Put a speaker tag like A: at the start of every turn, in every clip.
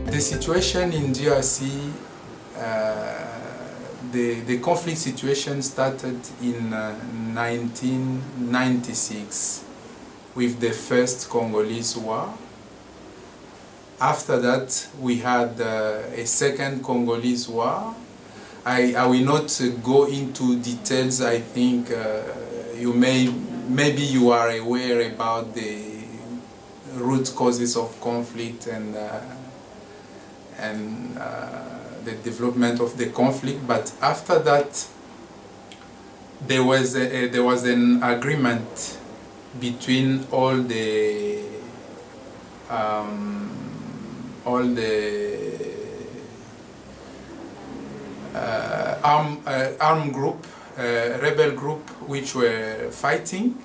A: The situation in DRC, the conflict situation started in 1996 with the first Congolese war. After that, we had a second Congolese war. I will not go into details. I think maybe you are aware about the root causes of conflict and the development of the conflict. But after that, there was an agreement between all the armed group, rebel group which were fighting.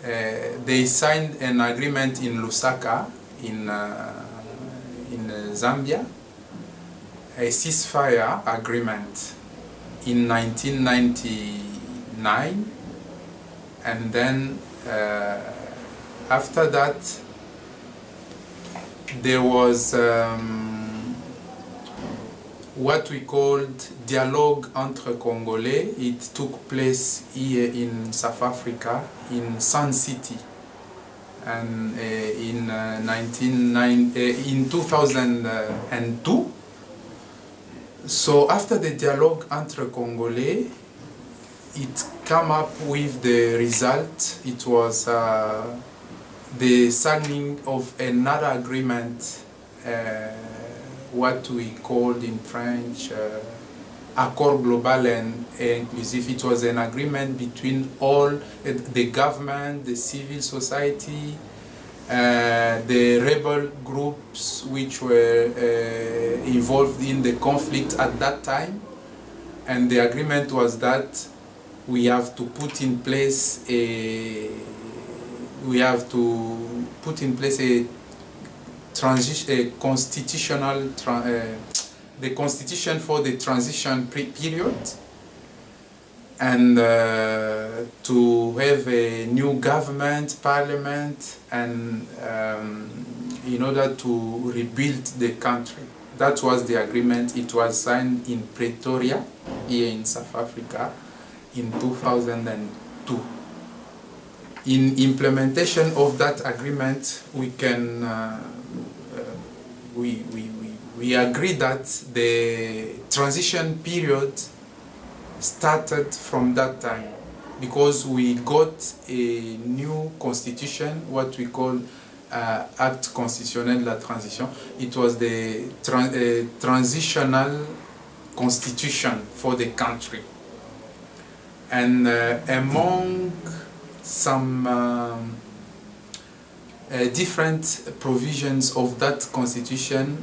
A: They signed an agreement in Lusaka in Zambia, a ceasefire agreement in 1999, and then after that there was what we called dialogue entre Congolais. It took place here in South Africa, in Sun City, and in 2002. So after the dialogue entre Congolais, it came up with the result. It was the signing of another agreement, what we called in French Accord Global and Inclusive. It was an agreement between all the government, the civil society, the rebel groups which were involved in the conflict at that time. And the agreement was that we have to put in place a constitutional the constitution for the transition period, and to have a new government, parliament, and in order to rebuild the country. That was the agreement. It was signed in Pretoria, here in South Africa, in 2002. In implementation of that agreement, we can we agree that the transition period started from that time, because we got a new constitution, what we call Acte constitutionnel de la transition. It was the transitional constitution for the country. And among some different provisions of that constitution,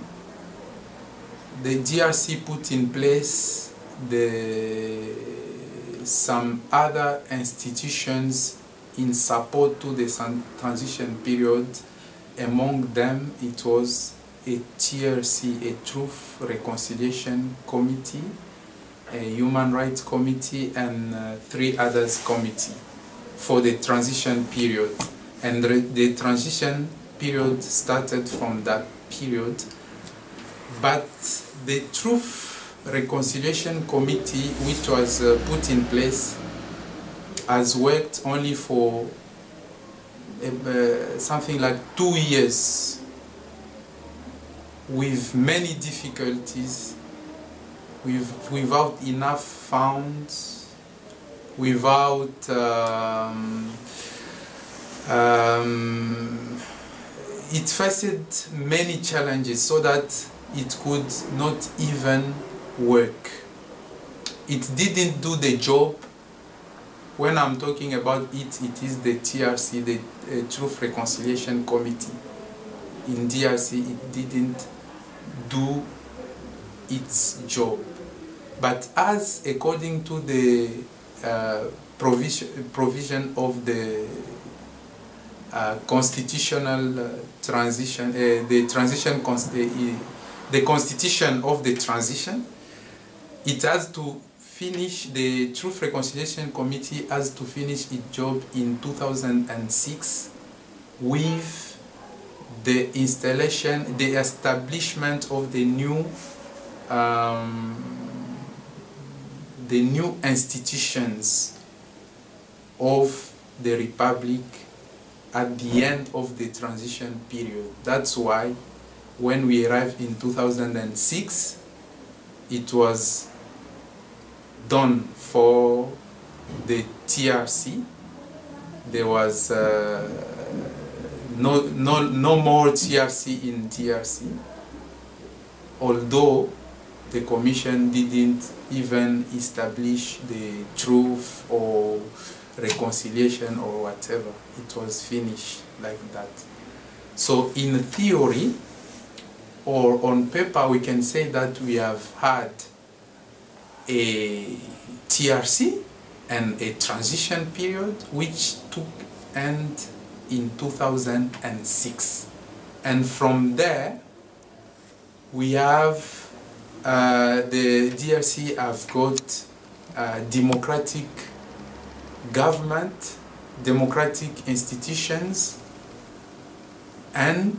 A: the DRC put in place some other institutions in support to the transition period. Among them, it was a TRC, a Truth Reconciliation Committee, a Human Rights Committee, and 3 others committee for the transition period. And the transition period started from that period. But the Truth Reconciliation Committee, which was put in place, has worked only for something like 2 years, with many difficulties, without enough funds, without it faced many challenges, so that it could not even work. It didn't do the job. When I'm talking about it, it is the TRC, the Truth Reconciliation Committee. In DRC, it didn't do its job. But as according to the provision of the constitutional transition, the constitution of the transition, it has to finish, the Truth Reconciliation Committee has to finish its job in 2006, with the establishment of the new institutions of the Republic at the end of the transition period. That's why when we arrived in 2006, it was done for the TRC. There was no more TRC in DRC, although the Commission didn't even establish the truth or reconciliation or whatever. It was finished like that. So in theory or on paper, we can say that we have had a TRC and a transition period which took end in 2006. And from there, we have the DRC have got democratic government, democratic institutions, and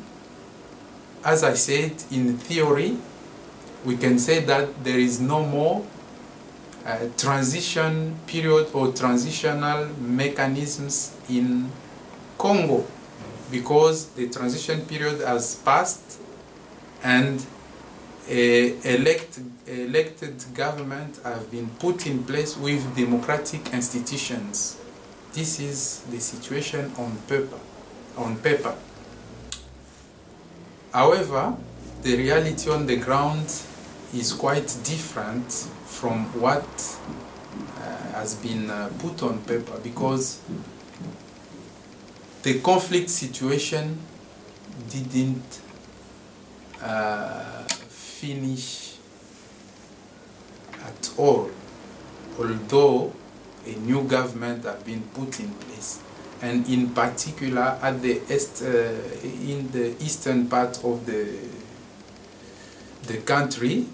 A: as I said, in theory, we can say that there is no more transition period or transitional mechanisms in Congo, because the transition period has passed and elected government have been put in place with democratic institutions. This is the situation on paper. However, the reality on the ground is quite different from what has been put on paper, because the conflict situation didn't finish at all, although a new government has been put in place, and in particular at the in the eastern part of the country,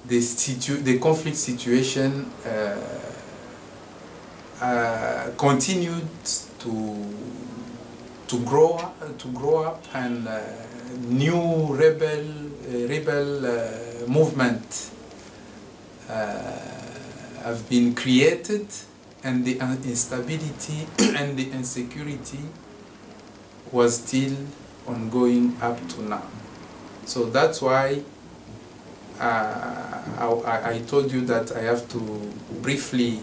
A: the conflict situation continued to grow up, and new rebel movement have been created, and the instability and the insecurity was still ongoing up to now. So that's why I told you that I have to briefly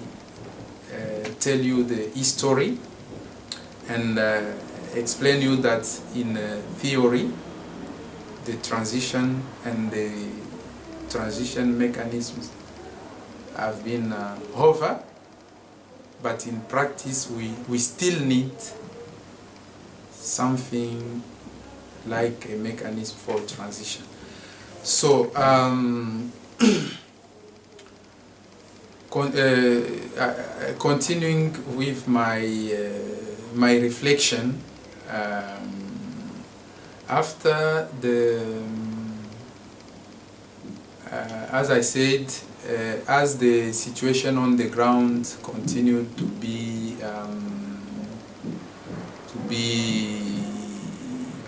A: tell you the history and explain you that in theory the transition and the transition mechanisms have been over, but in practice we still need something like a mechanism for transition. So continuing with my reflection, after the as I said, as the situation on the ground continued to be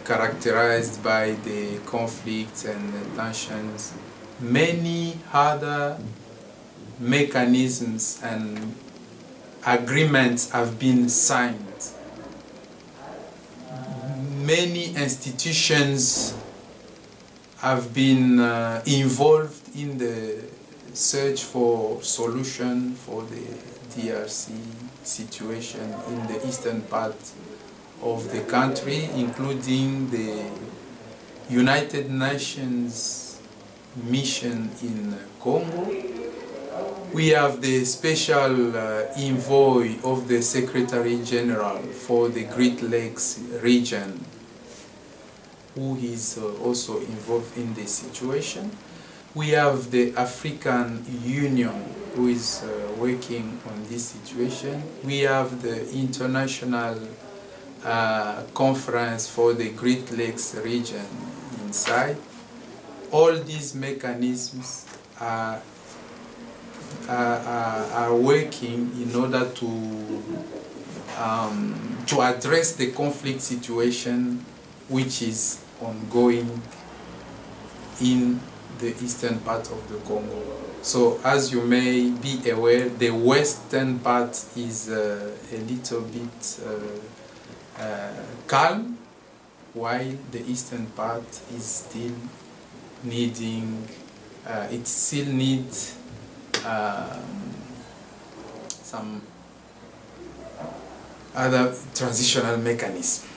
A: characterized by the conflicts and the tensions, many other mechanisms and agreements have been signed. Many institutions have been involved in the search for solution for the DRC situation in the eastern part of the country, including the United Nations mission in Congo. We have the special envoy of the Secretary General for the Great Lakes region, who is also involved in this situation. We have the African Union, who is working on this situation. We have the International Conference for the Great Lakes region inside. All these mechanisms are working in order to to address the conflict situation which is ongoing in the eastern part of the Congo. So as you may be aware, the western part is a little bit calm, while the eastern part is still needing, it still needs some other transitional mechanism.